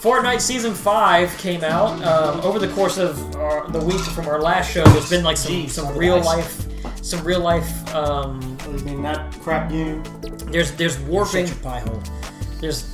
Fortnite Season 5 came out. Over the course of the week from our last show, there's been like some real life. I mean, that crap game. There's warping. Shut your pie hole. There's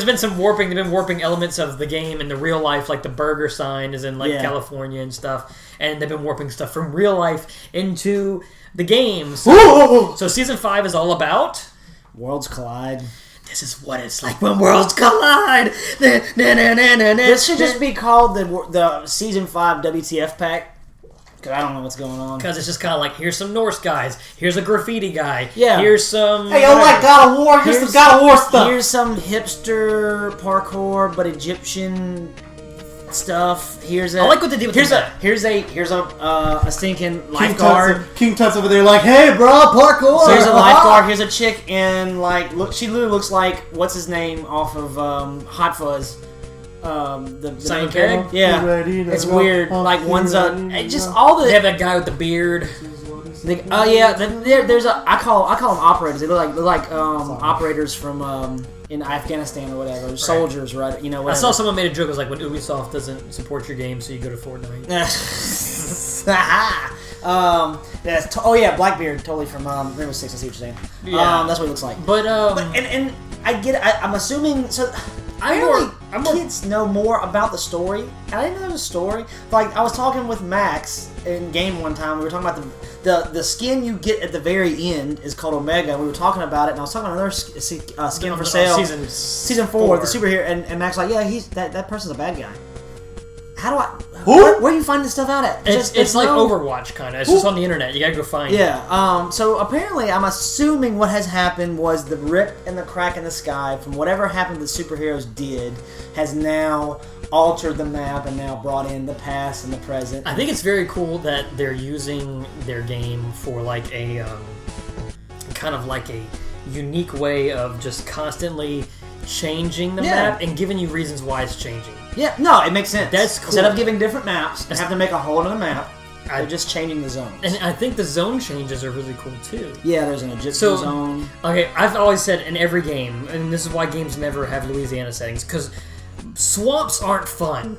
been some warping. They've been warping elements of the game in the real life, like the burger sign is in California and stuff. And they've been warping stuff from real life into the game. So Season 5 is all about Worlds collide. This is what it's like when worlds collide. This should just be called the Season 5 WTF pack. Because I don't know what's going on. Because it's just kind of like, here's some Norse guys. Here's a graffiti guy. Yeah. Here's some... Hey, I like God of War. Here's some God of War stuff. Here's some hipster parkour, but Egyptian stuff. Here's a... I like what they did with that. Here's a stinking lifeguard. King Tut's over there like, hey, bro, parkour. So here's a lifeguard. Here's a chick, and like, look, she literally looks like what's his name off of Hot Fuzz. The Simon Pegg? Yeah, it's weird. Like one's just all the. They have that guy with the beard. There's I call them operators. They look like operators from in Afghanistan or whatever. Right. Soldiers, right? You know. Whatever. I saw someone made a joke. It was like when Ubisoft doesn't support your game, so you go to Fortnite. Blackbeard, totally from Rainbow Six. I see what you're saying. Yeah. That's what it looks like. But and I get it. I'm assuming so. Kids know more about the story. And I didn't know there was a story. Like, I was talking with Max in game one time. We were talking about the skin you get at the very end is called Omega. And we were talking about it, and I was talking about another skin for sale. Season 4, the superhero. And Max was like, yeah, that person's a bad guy. How do I... Where do you find this stuff out at? It's like Overwatch, kind of. It's just on the internet. You gotta go find it. Yeah. So apparently, I'm assuming what has happened was the rip and the crack in the sky from whatever happened the superheroes did has now altered the map and now brought in the past and the present. I think it's very cool that they're using their game for like a kind of like a unique way of just constantly changing the map and giving you reasons why it's changing. Yeah, no, it makes sense. That's cool. Instead of giving different maps, they have to make a whole other map. They're just changing the zones. And I think the zone changes are really cool too. Yeah, there's an Egyptian zone. Okay, I've always said in every game, and this is why games never have Louisiana settings, because swamps aren't fun.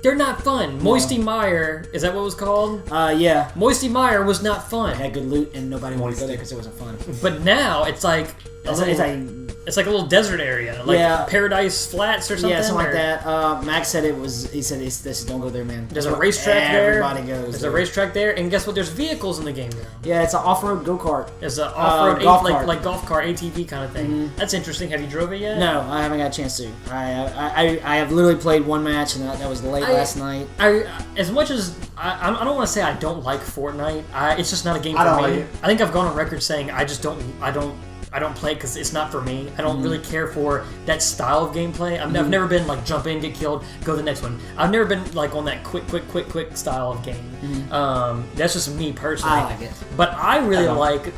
They're not fun. Moisty Mire, is that what it was called? Yeah. Moisty Mire was not fun. It had good loot and nobody wanted to go there because it wasn't fun. But now it's like it's like a little desert area, like Paradise Flats or something. Yeah, something like that. Max said it was. He said, "This don't go there, man." There's a racetrack there. Everybody goes. There's a racetrack there, and guess what? There's vehicles in the game now. Yeah, it's an off-road go-kart. It's an off-road golf cart. like golf cart ATV kind of thing. Mm-hmm. That's interesting. Have you drove it yet? No, I haven't got a chance to. I have literally played one match, and that was late last night. As much as I don't want to say I don't like Fortnite. It's just not a game for me. Like it. I think I've gone on record saying I don't play it because it's not for me. I don't really care for that style of gameplay. I've never been like jump in, get killed, go to the next one. I've never been like on that quick style of game. That's just me personally. I like it, but I really like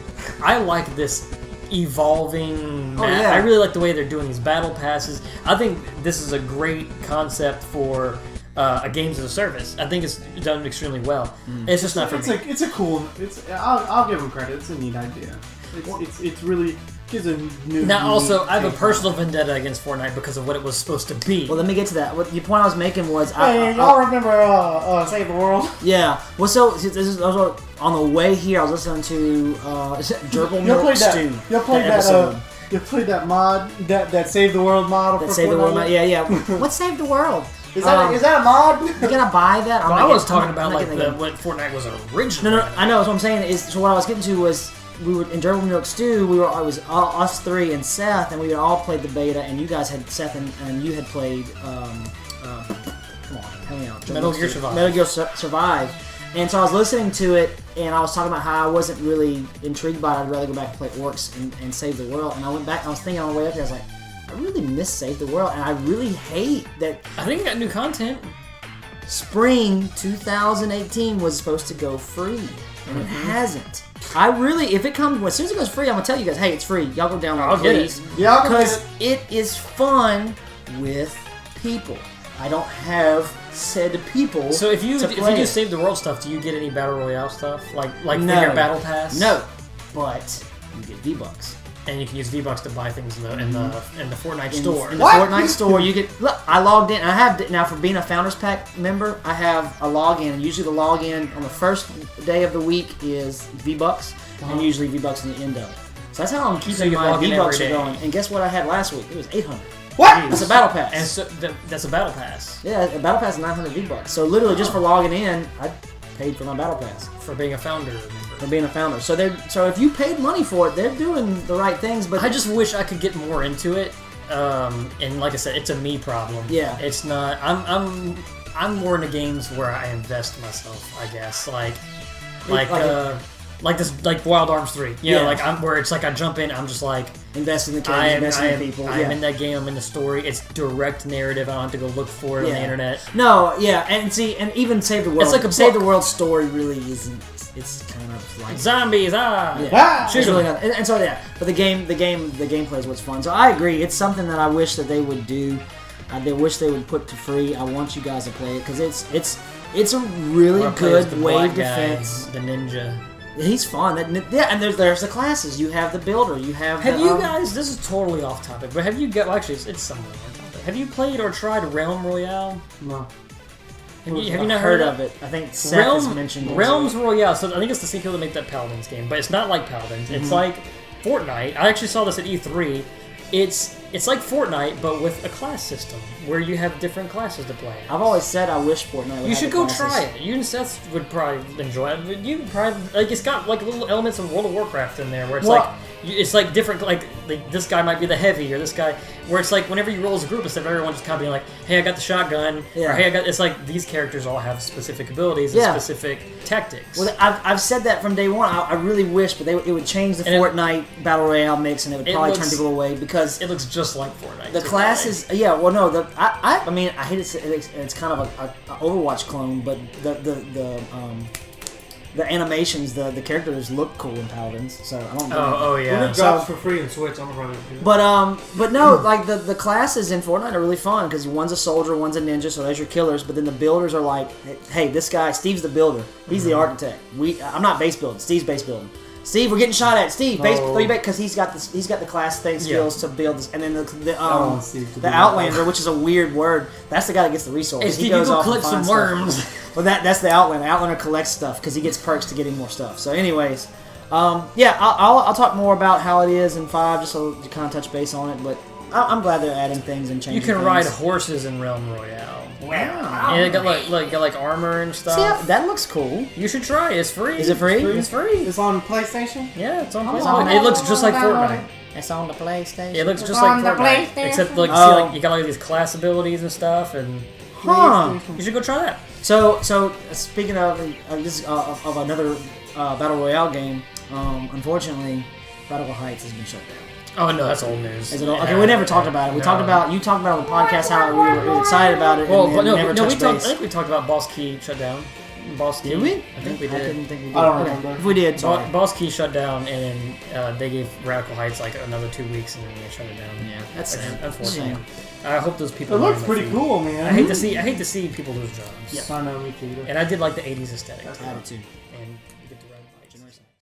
this evolving map. Yeah. I really like the way they're doing these battle passes. I think this is a great concept for a games as a service. I think it's done extremely well. It's just not for me. It's a cool. I'll give them credit. It's a neat idea. It's really gives a new. Now, also, I have a personal vendetta against Fortnite because of what it was supposed to be. Well, let me get to that. What the point I was making was, y'all remember Save the World? Yeah. Well, so this is also on the way here. I was listening to Gerbil Milk Stew. You played that. You played that mod, that Save the World mod. That Save the World mod. Yeah. What Save the World? Is that a mod? You gotta buy that. I was talking about like when Fortnite was original. No, I know. That's what I'm saying. So what I was getting to was we were in Gerbil Milk Stew. I was us three and Seth, and we had all played the beta. And you guys had Seth and you had played. Come on, help me out. Metal Gear Survive. Metal Gear Survive. And so I was listening to it, and I was talking about how I wasn't really intrigued by it. I'd rather go back and play Orcs and Save the World. And I went back. And I was thinking on the way up here. I was like, I really miss Save the World, and I really hate that. I think it got new content. Spring 2018 was supposed to go free, and it hasn't. If it comes, as soon as it goes free, I'm gonna tell you guys, hey, it's free. Y'all go download it, please. Yeah, because it is fun with people. I don't have said people. So if you do Save the World stuff, do you get any Battle Royale stuff like for your Battle Pass? No, but you get V-Bucks. and you can use V-Bucks to buy things in the Fortnite store. In the Fortnite store, you get. Look, I logged in. I have now for being a Founders Pack member. I have a login, and usually the login on the first day of the week is V-Bucks, and usually V-Bucks in the end of. So that's how I'm keeping my V-Bucks going. And guess what I had last week? It was 800. What? That's a battle pass. And so that's a battle pass. Yeah, a battle pass is 900 V-Bucks. So literally, just for logging in, I paid for my battle pass. For being a founder member. For being a founder. So if you paid money for it, they're doing the right things. But I just wish I could get more into it. And like I said, it's a me problem. Yeah. It's not. I'm more into games where I invest myself. I guess like Wild Arms 3. You know, like where it's like I jump in. I'm just like invest in the characters, invest in the people. I'm in that game. I'm in the story. It's direct narrative. I don't have to go look for it on the internet. No, yeah, and see, and even Save the World. It's like a Save the World story really isn't. It's kind of like zombies. It's really not. And so but the gameplay is what's fun. So I agree. It's something that I wish that they would do. They wish they would put to free. I want you guys to play it because it's a really good wave defense. The ninja. He's fun. And there's the classes. You have the builder. You have. Have you guys? This is totally off topic, but have you got? Well, actually, it's somewhat on topic. Have you played or tried Realm Royale? No. Have you not heard of it? I think Seth has mentioned Realms Royale. So I think it's the sequel to make that Paladins game, but it's not like Paladins. It's like Fortnite. I actually saw this at E3. It's like Fortnite, but with a class system where you have different classes to play. I've always said I wish Fortnite would You should go try it. You and Seth would probably enjoy it. You would probably it's got like little elements of World of Warcraft in there where it's like different. Like this guy might be the heavy, or this guy. Where it's like whenever you roll as a group, instead of everyone just kind of being like, "Hey, I got the shotgun," or "Hey, I got." It's like these characters all have specific abilities and specific tactics. Well, I've said that from day one. I really wish, but it would change the Fortnite Battle Royale mix, and it would probably turn people away because it looks just like Fortnite. The classes, I mean, I hate to say it's kind of a Overwatch clone, but the animations, the characters look cool in Paladins, so I don't know. Oh yeah. It drops for free in Switch. I'm running. But no, like the classes in Fortnite are really fun because one's a soldier, one's a ninja, so there's your killers. But then the builders are like, hey, this guy, Steve's the builder. He's the architect. I'm not base building. Steve's base building. Steve, we're getting shot at. Steve, base because he's got the class thing skills to build this. And then the Outlander, which is a weird word, that's the guy that gets the resources. Hey, Steve, you go collect some worms. Well, that's the Outlander. The Outlander collects stuff because he gets perks to getting more stuff. So, anyways, I'll talk more about how it is in 5 just so to kind of touch base on it. But I'm glad they're adding things and changing. You can things. ride horses in Realm Royale. Wow. Yeah, they got like armor and stuff. See, that looks cool. You should try it. It's free. Is it free? It's free. It's on PlayStation? Yeah, it's on PlayStation. It looks just like Fortnite. It's on the PlayStation. It looks just like Fortnite. Except like you got like these class abilities and stuff, and you should go try that. So speaking of of another Battle Royale game, unfortunately, Radical Heights has been shut down. Oh no, that's old news. Is it old? Okay, we never talked about it. You talked about on the podcast how we were excited about it. Well, and but no, never I touched base. think we talked about Boss Key shut down. Boss Key. Did we? I think we did. I didn't think we did. I don't remember. If we did, sorry. Boss Key shut down, and they gave Radical Heights like another 2 weeks, and then they shut it down. Yeah, that's sad. Unfortunately. I hope those people. It looks pretty cool, man. I hate to see people lose jobs. Yeah, I know, me too. And I did like the '80s aesthetic. Attitude. And